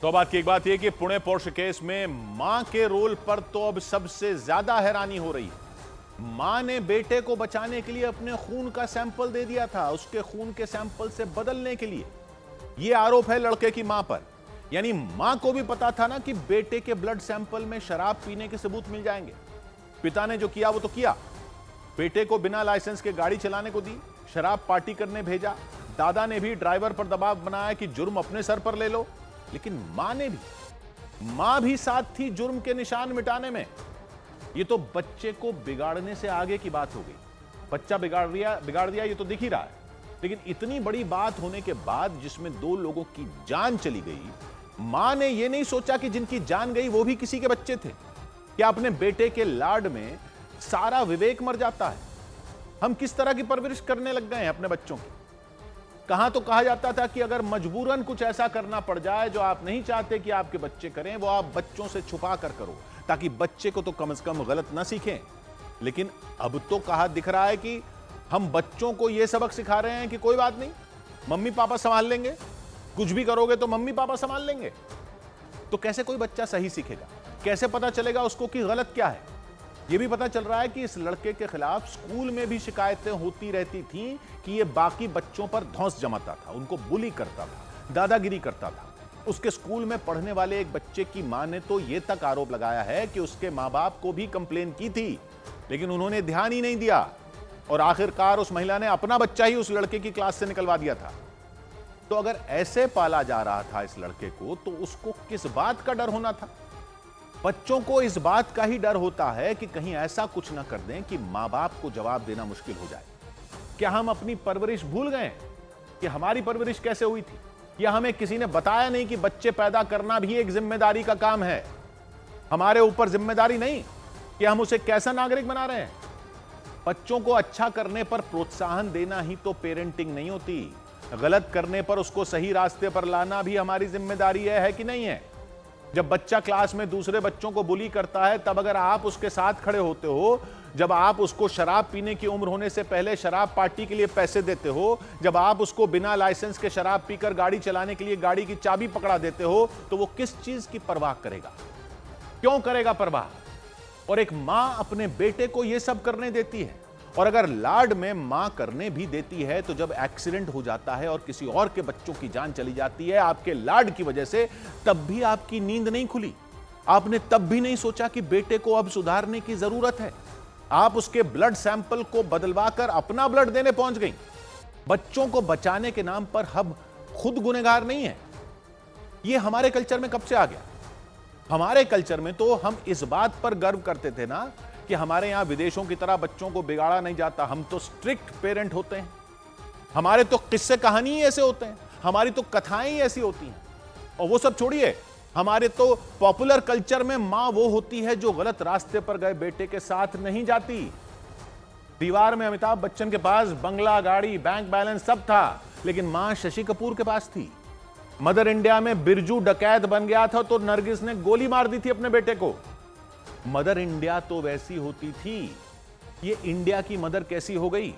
तो बात की एक बात यह कि पुणे पोर्श केस में मां के रोल पर तो अब सबसे ज्यादा हैरानी हो रही है। मां ने बेटे को बचाने के लिए अपने खून का सैंपल दे दिया था, उसके खून के सैंपल से बदलने के लिए। यह आरोप है लड़के की मां पर। यानी मां को भी पता था ना कि बेटे के ब्लड सैंपल में शराब पीने के सबूत मिल जाएंगे। पिता ने जो किया वो तो किया, बेटे को बिना लाइसेंस के गाड़ी चलाने को दी, शराब पार्टी करने भेजा। दादा ने भी ड्राइवर पर दबाव बनाया कि जुर्म अपने सर पर ले लो, लेकिन मां भी साथ थी जुर्म के निशान मिटाने में। यह तो बच्चे को बिगाड़ने से आगे की बात हो गई। बच्चा बिगाड़ दिया ये तो दिख ही रहा है, लेकिन इतनी बड़ी बात होने के बाद जिसमें 2 लोगों की जान चली गई, मां ने यह नहीं सोचा कि जिनकी जान गई वो भी किसी के बच्चे थे। क्या अपने बेटे के लाड में सारा विवेक मर जाता है? हम किस तरह की परवरिश करने लग गए हैं अपने बच्चों की। कहां तो कहा जाता था कि अगर मजबूरन कुछ ऐसा करना पड़ जाए जो आप नहीं चाहते कि आपके बच्चे करें, वो आप बच्चों से छुपा कर करो, ताकि बच्चे को तो कम से कम गलत ना सीखें। लेकिन अब तो कहा दिख रहा है कि हम बच्चों को यह सबक सिखा रहे हैं कि कोई बात नहीं, मम्मी पापा संभाल लेंगे, कुछ भी करोगे तो मम्मी पापा संभाल लेंगे। तो कैसे कोई बच्चा सही सीखेगा? कैसे पता चलेगा उसको कि गलत क्या है? यह भी पता चल रहा है कि इस लड़के के खिलाफ स्कूल में भी शिकायतें होती रहती थीं कि यह बाकी बच्चों पर धौंस जमाता था, उनको बुली करता था, दादागिरी करता था। उसके स्कूल में पढ़ने वाले एक बच्चे की मां ने तो यह तक आरोप लगाया है कि उसके मां बाप को भी कंप्लेन की थी, लेकिन उन्होंने ध्यान ही नहीं दिया और आखिरकार उस महिला ने अपना बच्चा ही उस लड़के की क्लास से निकलवा दिया था। तो अगर ऐसे पाला जा रहा था इस लड़के को, तो उसको किस बात का डर होना था? बच्चों को इस बात का ही डर होता है कि कहीं ऐसा कुछ ना कर दें कि मां बाप को जवाब देना मुश्किल हो जाए। क्या हम अपनी परवरिश भूल गए कि हमारी परवरिश कैसे हुई थी? या हमें किसी ने बताया नहीं कि बच्चे पैदा करना भी एक जिम्मेदारी का काम है? हमारे ऊपर जिम्मेदारी नहीं कि हम उसे कैसा नागरिक बना रहे हैं। बच्चों को अच्छा करने पर प्रोत्साहन देना ही तो पेरेंटिंग नहीं होती। गलत करने पर उसको सही रास्ते पर लाना भी हमारी जिम्मेदारी है कि नहीं है? जब बच्चा क्लास में दूसरे बच्चों को बुली करता है, तब अगर आप उसके साथ खड़े होते हो, जब आप उसको शराब पीने की उम्र होने से पहले शराब पार्टी के लिए पैसे देते हो, जब आप उसको बिना लाइसेंस के शराब पीकर गाड़ी चलाने के लिए गाड़ी की चाबी पकड़ा देते हो, तो वो किस चीज की परवाह करेगा? क्यों करेगा परवाह? और एक मां अपने बेटे को यह सब करने देती है। और अगर लाड में मां करने भी देती है, तो जब एक्सीडेंट हो जाता है और किसी और के बच्चों की जान चली जाती है आपके लाड की वजह से, तब भी आपकी नींद नहीं खुली। आपने तब भी नहीं सोचा कि बेटे को अब सुधारने की जरूरत है। आप उसके ब्लड सैंपल को बदलवाकर अपना ब्लड देने पहुंच गई। बच्चों को बचाने के नाम पर हम खुद गुनहगार नहीं है। यह हमारे कल्चर में कब से आ गया? हमारे कल्चर में तो हम इस बात पर गर्व करते थे ना कि हमारे यहां विदेशों की तरह बच्चों को बिगाड़ा नहीं जाता। हम तो स्ट्रिक्ट पेरेंट होते हैं, हमारे तो किस्से कहानी ही ऐसे होते हैं, हमारी तो कथाएं ही ऐसी होती हैं। और वो सब छोड़िए, हमारे तो पॉपुलर कल्चर में मां वो होती है जो गलत रास्ते पर गए बेटे के साथ नहीं जाती। दीवार में अमिताभ बच्चन के पास बंगला, गाड़ी, बैंक बैलेंस सब था, लेकिन मां शशि कपूर के पास थी। मदर इंडिया में बिरजू डकैत बन गया था तो नरगिस ने गोली मार दी थी अपने बेटे को। मदर इंडिया तो वैसी होती थी, ये इंडिया की मदर कैसी हो गई?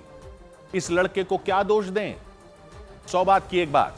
इस लड़के को क्या दोष दें? 100 बात की एक बात,